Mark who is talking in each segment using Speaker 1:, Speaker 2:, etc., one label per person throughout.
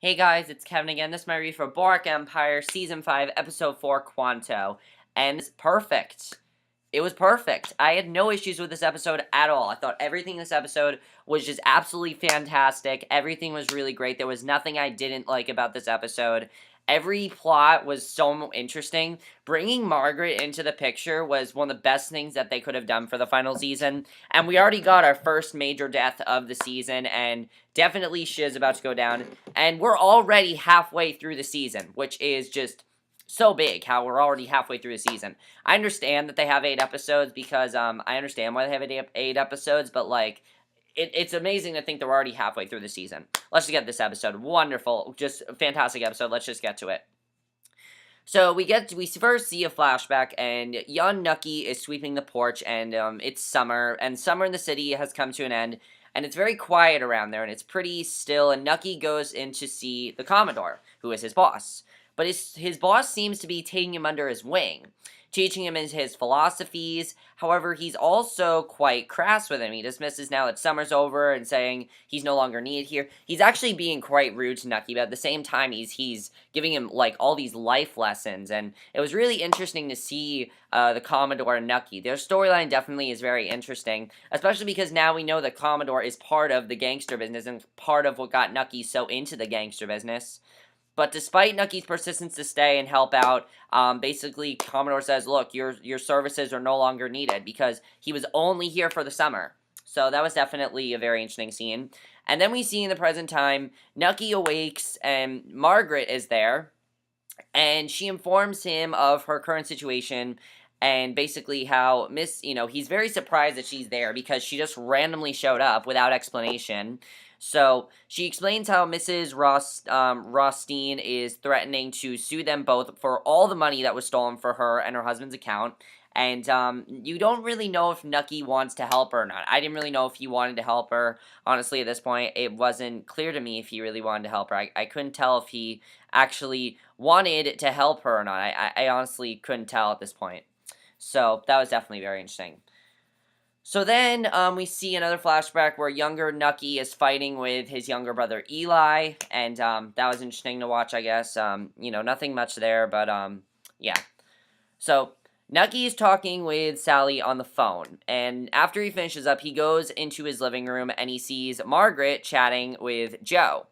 Speaker 1: Hey guys, it's Kevin again. This is my review for Boardwalk Empire, Season 5, Episode 4, Cuanto. And it's perfect. It was perfect. I had no issues with this episode at all. I thought everything in this episode was just absolutely fantastic. Everything was really great. There was nothing I didn't like about this episode. Every plot was so interesting. Bringing Margaret into the picture was one of the best things that they could have done for the final season. And we already got our first major death of the season, and definitely she is about to go down. And we're already halfway through the season, which is just so big how we're already halfway through the season. I understand that they have 8 episodes because I understand why they have 8 episodes, but like it's amazing to think they're already halfway through the season. Let's just get this episode. Wonderful. Just a fantastic episode. Let's just get to it. So we first see a flashback, and young Nucky is sweeping the porch, and it's summer, and summer in the city has come to an end, and it's very quiet around there, and it's pretty still, and Nucky goes in to see the Commodore, who is his boss. But his boss seems to be taking him under his wing, teaching him his philosophies. However, he's also quite crass with him. He dismisses now that summer's over and saying he's no longer needed here. He's actually being quite rude to Nucky, but at the same time, he's giving him like all these life lessons. And it was really interesting to see the Commodore and Nucky. Their storyline definitely is very interesting, especially because now we know that Commodore is part of the gangster business and part of what got Nucky so into the gangster business. But despite Nucky's persistence to stay and help out, basically Commodore says, look, your services are no longer needed because he was only here for the summer. So that was definitely a very interesting scene. And then we see in the present time, Nucky awakes and Margaret is there. And she informs him of her current situation and basically how he's very surprised that she's there because she just randomly showed up without explanation. So she explains how Mrs. Rothstein is threatening to sue them both for all the money that was stolen for her and her husband's account. And you don't really know if Nucky wants to help her or not. I didn't really know if he wanted to help her. Honestly, at this point, it wasn't clear to me if he really wanted to help her. I couldn't tell if he actually wanted to help her or not. I honestly couldn't tell at this point. So that was definitely very interesting. So then we see another flashback where younger Nucky is fighting with his younger brother Eli, and that was interesting to watch, I guess. Nothing much there, but yeah. So Nucky is talking with Sally on the phone, and after he finishes up, he goes into his living room and he sees Margaret chatting with Joe,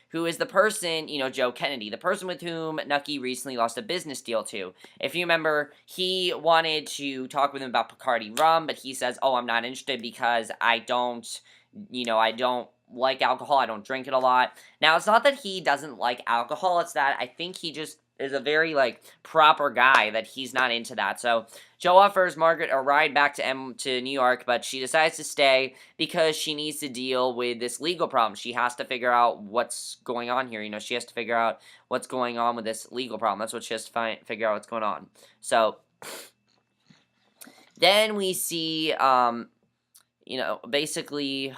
Speaker 1: who is the person, Joe Kennedy, the person with whom Nucky recently lost a business deal to. If you remember, he wanted to talk with him about Bacardi rum, but he says, oh, I'm not interested because I don't like alcohol, I don't drink it a lot. Now, it's not that he doesn't like alcohol, it's that I think he just is a very, proper guy that he's not into that. So, Joe offers Margaret a ride back to New York, but she decides to stay because she needs to deal with this legal problem. She has to figure out what's going on here. She has to figure out what's going on with this legal problem. That's what she has to figure out what's going on. So, then we see, basically...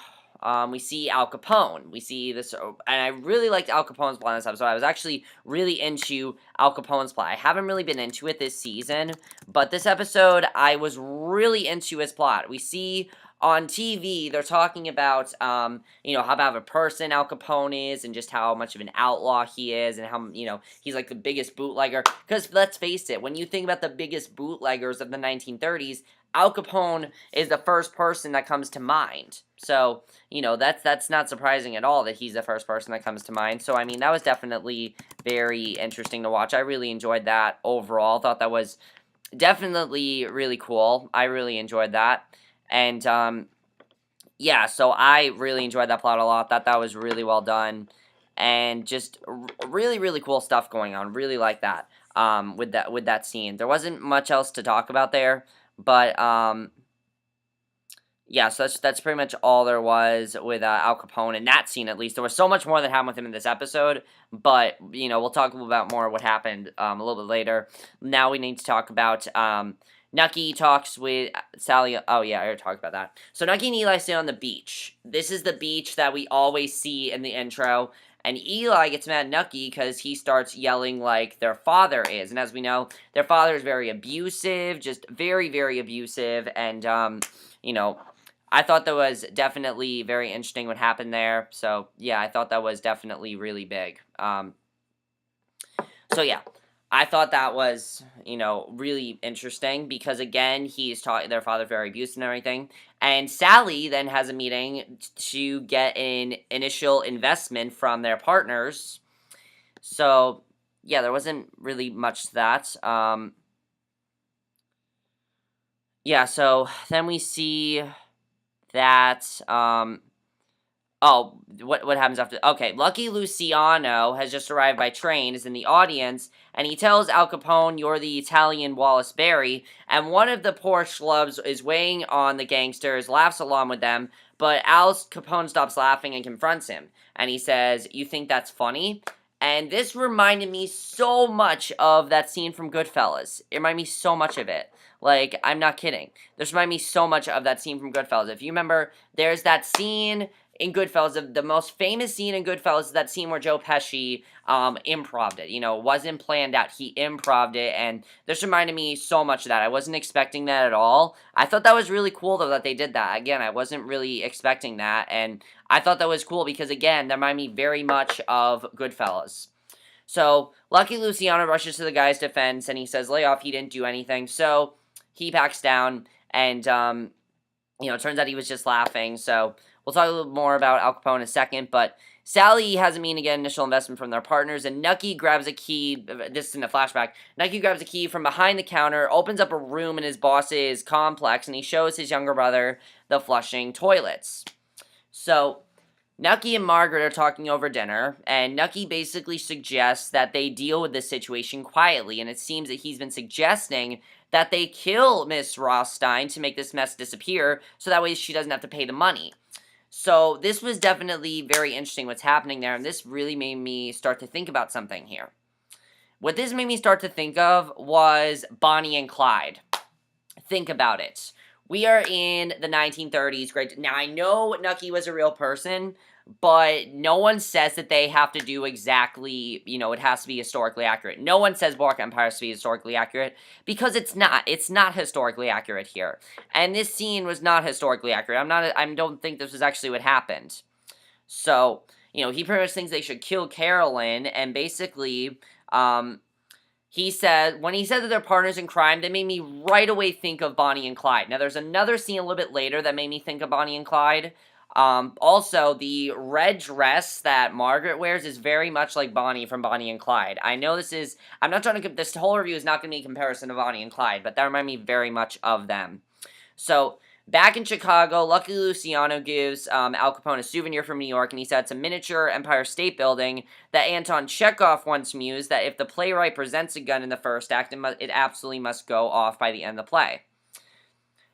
Speaker 1: we see Al Capone. We see this, and I really liked Al Capone's plot in this episode. I was actually really into Al Capone's plot. I haven't really been into it this season, but this episode, I was really into his plot. We see on TV, they're talking about, how bad of a person Al Capone is, and just how much of an outlaw he is, and how, he's like the biggest bootlegger. Because let's face it, when you think about the biggest bootleggers of the 1930s, Al Capone is the first person that comes to mind. So, that's not surprising at all that he's the first person that comes to mind. So, I mean, that was definitely very interesting to watch. I really enjoyed that overall. Thought that was definitely really cool. I really enjoyed that. And, yeah, so I really enjoyed that plot a lot. Thought that was really well done. And just really, really cool stuff going on. Really like that, with that scene. There wasn't much else to talk about there. But, yeah, so that's pretty much all there was with Al Capone in that scene, at least. There was so much more that happened with him in this episode, but, we'll talk a little bit more what happened a little bit later. Now we need to talk about, Nucky talks with Sally. Oh, yeah, I already talked about that. So Nucky and Eli sit on the beach. This is the beach that we always see in the intro. And Eli gets mad at Nucky because he starts yelling like their father is. And as we know, their father is very abusive, just very, very abusive. And, I thought that was definitely very interesting what happened there. So, yeah, I thought that was definitely really big. So, yeah. I thought that was, really interesting because, again, he's taught their father very abusive and everything. And Sally then has a meeting to get an initial investment from their partners. So, yeah, there wasn't really much to that. Yeah, so then we see that, oh, what happens after? Okay, Lucky Luciano has just arrived by train, is in the audience, and he tells Al Capone, "You're the Italian Wallace Berry," and one of the poor schlubs is weighing on the gangsters, laughs along with them, but Al Capone stops laughing and confronts him, and he says, "You think that's funny?" And this reminded me so much of that scene from Goodfellas. It reminded me so much of it. Like, I'm not kidding. This reminded me so much of that scene from Goodfellas. If you remember, there's that scene in Goodfellas, the most famous scene in Goodfellas is that scene where Joe Pesci improv'd it. It wasn't planned out. He improv'd it, and this reminded me so much of that. I wasn't expecting that at all. I thought that was really cool, though, that they did that. Again, I wasn't really expecting that, and I thought that was cool because, again, that reminded me very much of Goodfellas. So, Lucky Luciano rushes to the guy's defense, and he says, lay off, he didn't do anything. So, he backs down, and, it turns out he was just laughing. So, we'll talk a little more about Al Capone in a second, but Sally has a meeting to get initial investment from their partners, and Nucky grabs a key. This is in a flashback. Nucky grabs a key from behind the counter, opens up a room in his boss's complex, and he shows his younger brother the flushing toilets. So, Nucky and Margaret are talking over dinner, and Nucky basically suggests that they deal with this situation quietly, and it seems that he's been suggesting that they kill Miss Rothstein to make this mess disappear, so that way she doesn't have to pay the money. So this was definitely very interesting what's happening there, and this really made me start to think about something here. What this made me start to think of was Bonnie and Clyde. Think about it. We are in the 1930s. Great. Now, I know Nucky was a real person, but no one says that they have to do exactly, it has to be historically accurate. No one says Boardwalk Empire has to be historically accurate, because it's not. It's not historically accurate here. And this scene was not historically accurate. I don't think this was actually what happened. So, he pretty much thinks they should kill Carolyn, and basically, when he said that they're partners in crime, that made me right away think of Bonnie and Clyde. Now, there's another scene a little bit later that made me think of Bonnie and Clyde. Also, the red dress that Margaret wears is very much like Bonnie from Bonnie and Clyde. I know I'm not trying to, this whole review is not going to be a comparison to Bonnie and Clyde, but that reminded me very much of them. So, back in Chicago, Lucky Luciano gives Al Capone a souvenir from New York, and he said it's a miniature Empire State Building that Anton Chekhov once mused that if the playwright presents a gun in the first act, it absolutely must go off by the end of the play.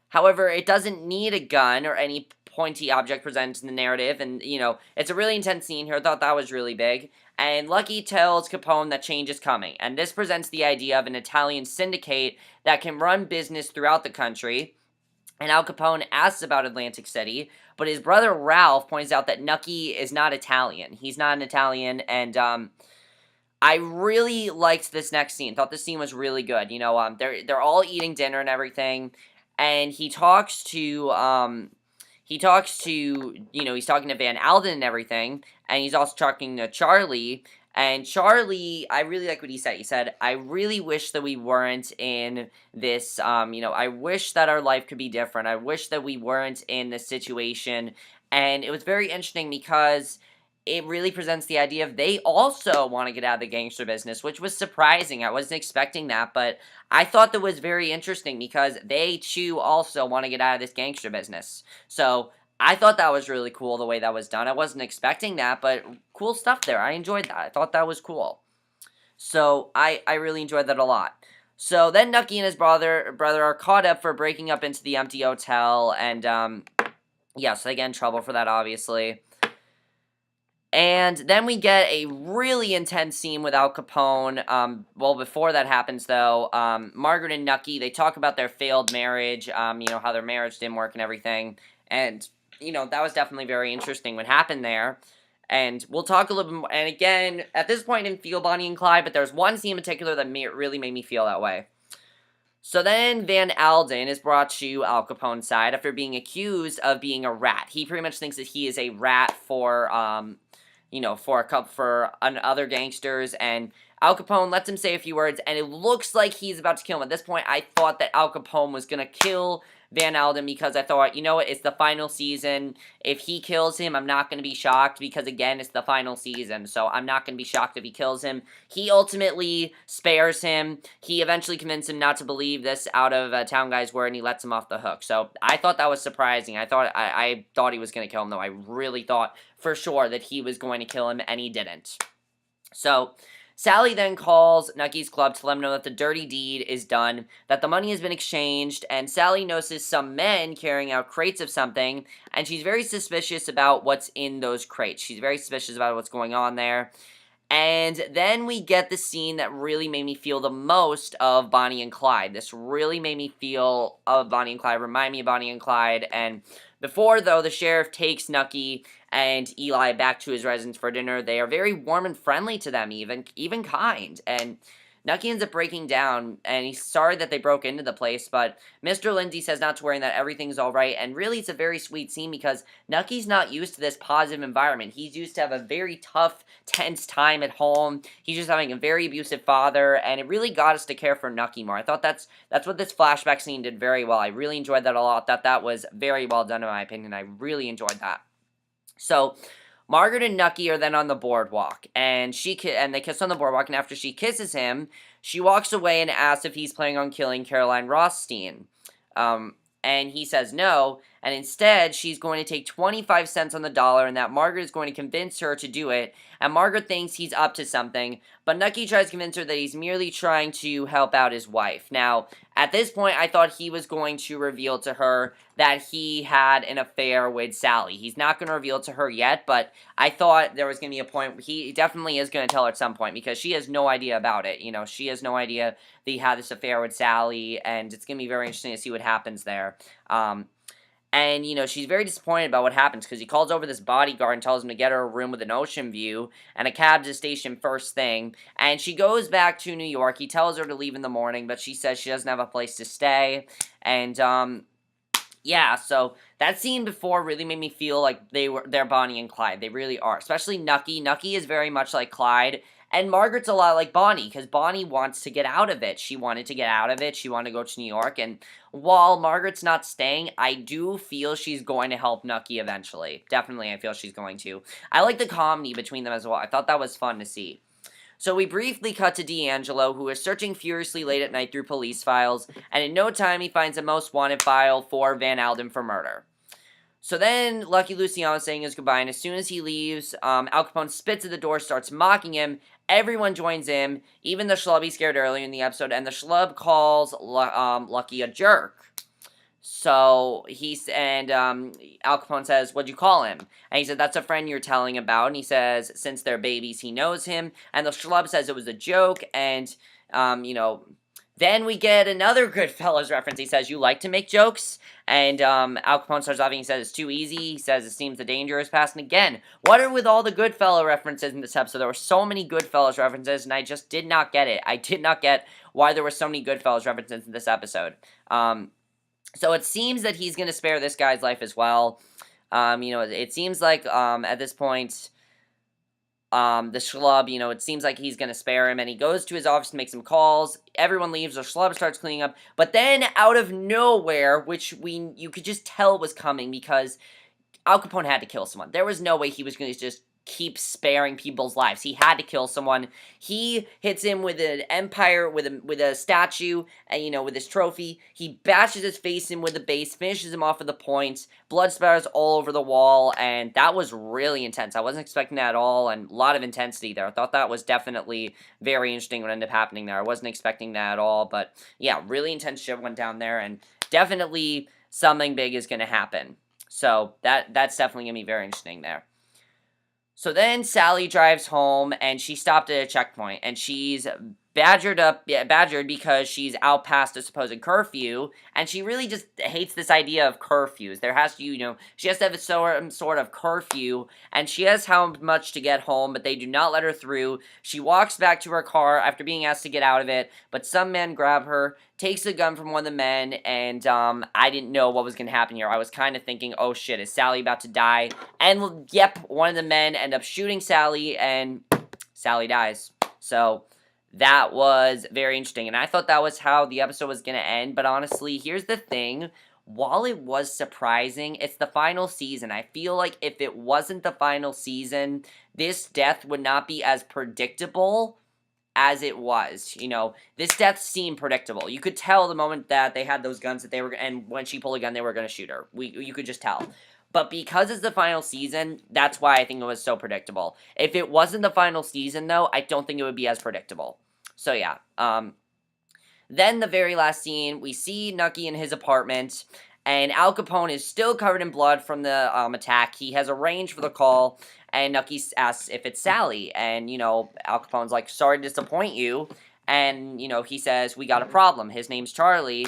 Speaker 1: However, it doesn't need a gun or any pointy object presented in the narrative, and, it's a really intense scene here. I thought that was really big. And Lucky tells Capone that change is coming, and this presents the idea of an Italian syndicate that can run business throughout the country. And Al Capone asks about Atlantic City, but his brother Ralph points out that Nucky is not Italian. He's not an Italian, and I really liked this next scene. Thought this scene was really good. They're all eating dinner and everything, and he's talking to Van Alden and everything, and he's also talking to Charlie. And Charlie, I really like what he said. He said, I really wish that we weren't in this, I wish that our life could be different. I wish that we weren't in this situation. And it was very interesting because it really presents the idea of they also want to get out of the gangster business, which was surprising. I wasn't expecting that, but I thought that was very interesting because they, too, also want to get out of this gangster business. So I thought that was really cool the way that was done. I wasn't expecting that, but cool stuff there. I enjoyed that. I thought that was cool. So I really enjoyed that a lot. So then Nucky and his brother are caught up for breaking up into the empty hotel, and so they get in trouble for that, obviously. And then we get a really intense scene with Al Capone. Before that happens, though, Margaret and Nucky, they talk about their failed marriage, how their marriage didn't work and everything. And that was definitely very interesting what happened there. And we'll talk a little bit more. And again, at this point, I didn't feel Bonnie and Clyde, but there's one scene in particular that really made me feel that way. So then Van Alden is brought to Al Capone's side after being accused of being a rat. He pretty much thinks that he is a rat for, for other gangsters, and Al Capone lets him say a few words, and it looks like he's about to kill him. At this point, I thought that Al Capone was going to kill Van Alden because I thought, you know what, it's the final season. If he kills him, I'm not going to be shocked because, again, it's the final season, so I'm not going to be shocked if he kills him. He ultimately spares him. He eventually convinced him not to believe this out-of-town guy's word, and he lets him off the hook. So I thought that was surprising. I thought he was going to kill him, though. I really thought for sure that he was going to kill him, and he didn't. So Sally then calls Nucky's club to let him know that the dirty deed is done, that the money has been exchanged, and Sally notices some men carrying out crates of something, and she's very suspicious about what's in those crates. She's very suspicious about what's going on there. And then we get the scene that really made me feel the most of Bonnie and Clyde. This really made me feel of Bonnie and Clyde, remind me of Bonnie and Clyde. And before, though, the sheriff takes Nucky and Eli back to his residence for dinner, they are very warm and friendly to them, even kind. And Nucky ends up breaking down, and he's sorry that they broke into the place, but Mr. Lindsay says not to worry and that everything's alright, and really it's a very sweet scene because Nucky's not used to this positive environment. He's used to have a very tough, tense time at home. He's just having a very abusive father, and it really got us to care for Nucky more. I thought that's what this flashback scene did very well. I really enjoyed that a lot. That was very well done in my opinion. I really enjoyed that. So Margaret and Nucky are then on the boardwalk, and they kiss on the boardwalk, and after she kisses him, she walks away and asks if he's planning on killing Carolyn Rothstein. And he says no, and instead, she's going to take 25 cents on the dollar, and that Margaret is going to convince her to do it, and Margaret thinks he's up to something, but Nucky tries to convince her that he's merely trying to help out his wife. Now, at this point, I thought he was going to reveal to her that he had an affair with Sally. He's not going to reveal it to her yet, but I thought there was going to be a point where he definitely is going to tell her at some point, because she has no idea about it. You know, she has no idea that he had this affair with Sally, and it's going to be very interesting to see what happens there. And, you know, she's very disappointed about what happens, because he calls over this bodyguard and tells him to get her a room with an ocean view, and a cab to the station first thing, and she goes back to New York. He tells her to leave in the morning, but she says she doesn't have a place to stay, and, yeah, so that scene before really made me feel like they're Bonnie and Clyde. They really are, especially Nucky. Nucky is very much like Clyde, and Margaret's a lot like Bonnie, because Bonnie wants to get out of it. She wanted to get out of it. She wanted to go to New York, and while Margaret's not staying, I do feel she's going to help Nucky eventually. Definitely, I feel she's going to. I like the comedy between them as well. I thought that was fun to see. So we briefly cut to D'Angelo, who is searching furiously late at night through police files, and in no time he finds a most wanted file for Van Alden for murder. So then Lucky Luciano is saying his goodbye, and as soon as he leaves, Al Capone spits at the door, starts mocking him. Everyone joins in, even the schlub he scared earlier in the episode, and the schlub calls Lucky a jerk. So Al Capone says, "What'd you call him?" And he said, "That's a friend you're telling about." And he says, since they're babies, he knows him. And the schlub says it was a joke, and, then we get another Goodfellas reference. He says, "You like to make jokes?" And Al Capone starts laughing. He says, "It's too easy." He says, "It seems the danger is past." And again, what are with all the Goodfellas references in this episode? There were so many Goodfellas references, and I just did not get it. I did not get why there were so many Goodfellas references in this episode. So it seems that he's going to spare this guy's life as well. It seems like at this point, the schlub, it seems like he's going to spare him, and he goes to his office to make some calls. Everyone leaves, the schlub starts cleaning up, but then out of nowhere, which you could just tell was coming, because Al Capone had to kill someone. There was no way he was going to just keep sparing people's lives. He had to kill someone. He hits him with an empire, with a statue, and, with his trophy. He bashes his face in with the base, finishes him off with the points. Blood spatters all over the wall, and that was really intense. I wasn't expecting that at all, and a lot of intensity there. I thought that was definitely very interesting what ended up happening there. I wasn't expecting that at all, but yeah, really intense shit went down there, and definitely something big is going to happen. So that's definitely going to be very interesting there. So then Sally drives home, and she stopped at a checkpoint, and she's badgered because she's out past a supposed curfew, and she really just hates this idea of curfews. There has to, she has to have some sort of curfew, and she has how much to get home, but they do not let her through. She walks back to her car after being asked to get out of it, but some men grab her, takes a gun from one of the men, and I didn't know what was going to happen here. I was kind of thinking, oh shit, is Sally about to die? And yep, one of the men end up shooting Sally, and Sally dies. So that was very interesting, and I thought that was how the episode was going to end, but honestly, here's the thing. While it was surprising, it's the final season. I feel like if it wasn't the final season, this death would not be as predictable as it was. This death seemed predictable. You could tell the moment that they had those guns and when she pulled a gun, they were going to shoot her. You could just tell. But because it's the final season, that's why I think it was so predictable. If it wasn't the final season, though, I don't think it would be as predictable. So, yeah. Then the very last scene, we see Nucky in his apartment, and Al Capone is still covered in blood from the attack. He has arranged for the call, and Nucky asks if it's Sally. And, Al Capone's like, sorry to disappoint you. And, he says, we got a problem. His name's Charlie.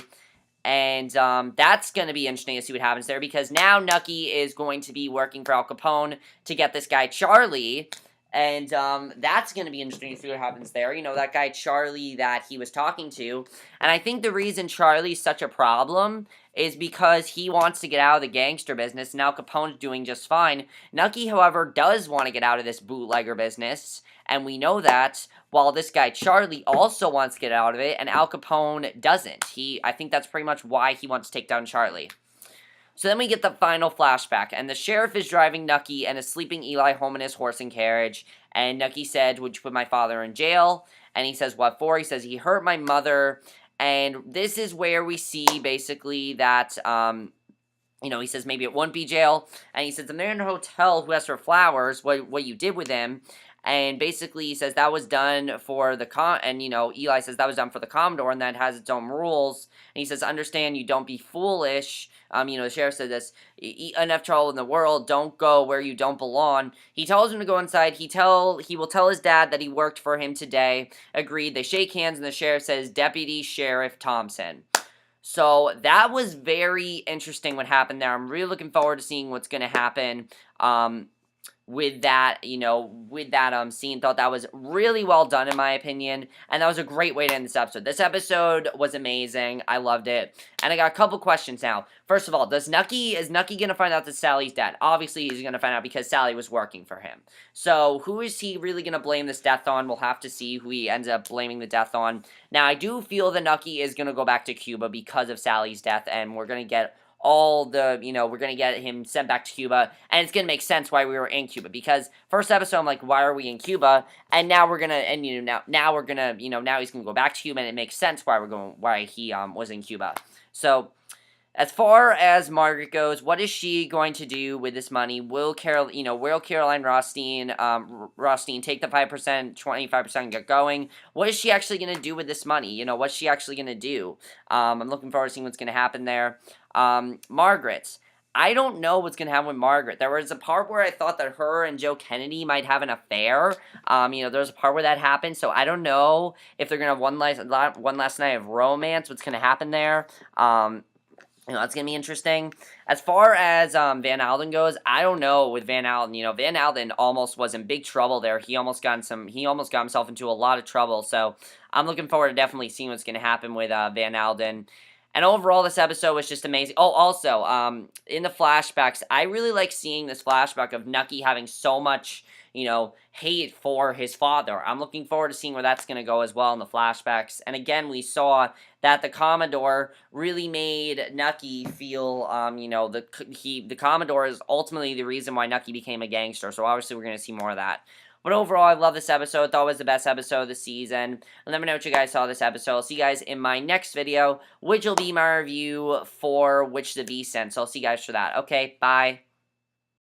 Speaker 1: And that's going to be interesting to see what happens there, because now Nucky is going to be working for Al Capone to get this guy Charlie, and that's going to be interesting to see what happens there. That guy Charlie that he was talking to, and I think the reason Charlie's such a problem is because he wants to get out of the gangster business, and Al Capone's doing just fine. Nucky, however, does want to get out of this bootlegger business, and we know that, while this guy Charlie also wants to get out of it, and Al Capone doesn't. I think that's pretty much why he wants to take down Charlie. So then we get the final flashback, and the sheriff is driving Nucky and a sleeping Eli home in his horse and carriage, and Nucky said, would you put my father in jail? And he says, what for? He says, he hurt my mother, and this is where we see, basically, that, he says maybe it wouldn't be jail, and he says, the man in the hotel who asked for flowers, what you did with him. And basically, he says that was done for the Eli says that was done for the Commodore, and that has its own rules. And he says, understand, you don't be foolish. The sheriff said this, enough trouble in the world, don't go where you don't belong. He tells him to go inside. He will tell his dad that he worked for him today. Agreed. They shake hands, and the sheriff says, Deputy Sheriff Thompson. So that was very interesting what happened there. I'm really looking forward to seeing what's going to happen. With that scene. Thought that was really well done, in my opinion, and that was a great way to end this episode. This episode was amazing. I loved it, and I got a couple questions now. First of all, is Nucky gonna find out that Sally's dead? Obviously, he's gonna find out because Sally was working for him. So, who is he really gonna blame this death on? We'll have to see who he ends up blaming the death on. Now, I do feel that Nucky is gonna go back to Cuba because of Sally's death, and we're gonna get we're going to get him sent back to Cuba, and it's going to make sense why we were in Cuba, because first episode, I'm like, why are we in Cuba? And now we're going to, now we're going to, now he's going to go back to Cuba, and it makes sense why he was in Cuba. So, as far as Margaret goes, what is she going to do with this money? Will Carolyn Rothstein take the 5%, 25% and get going? What is she actually going to do with this money? What's she actually going to do? I'm looking forward to seeing what's going to happen there. Margaret. I don't know what's going to happen with Margaret. There was a part where I thought that her and Joe Kennedy might have an affair. There was a part where that happened, so I don't know if they're going to have one last night of romance, what's going to happen there. That's going to be interesting. As far as Van Alden goes, I don't know with Van Alden. Van Alden almost was in big trouble there. He almost got himself into a lot of trouble. So I'm looking forward to definitely seeing what's going to happen with Van Alden. And overall, this episode was just amazing. Oh, also, in the flashbacks, I really like seeing this flashback of Nucky having so much, hate for his father. I'm looking forward to seeing where that's going to go as well in the flashbacks. And again, we saw that the Commodore really made Nucky feel, the Commodore is ultimately the reason why Nucky became a gangster. So obviously, we're going to see more of that. But overall, I love this episode. Thought it was the best episode of the season. And let me know what you guys saw this episode. I'll see you guys in my next video, which will be my review for Which the Beast Sent. So I'll see you guys for that. Okay, bye.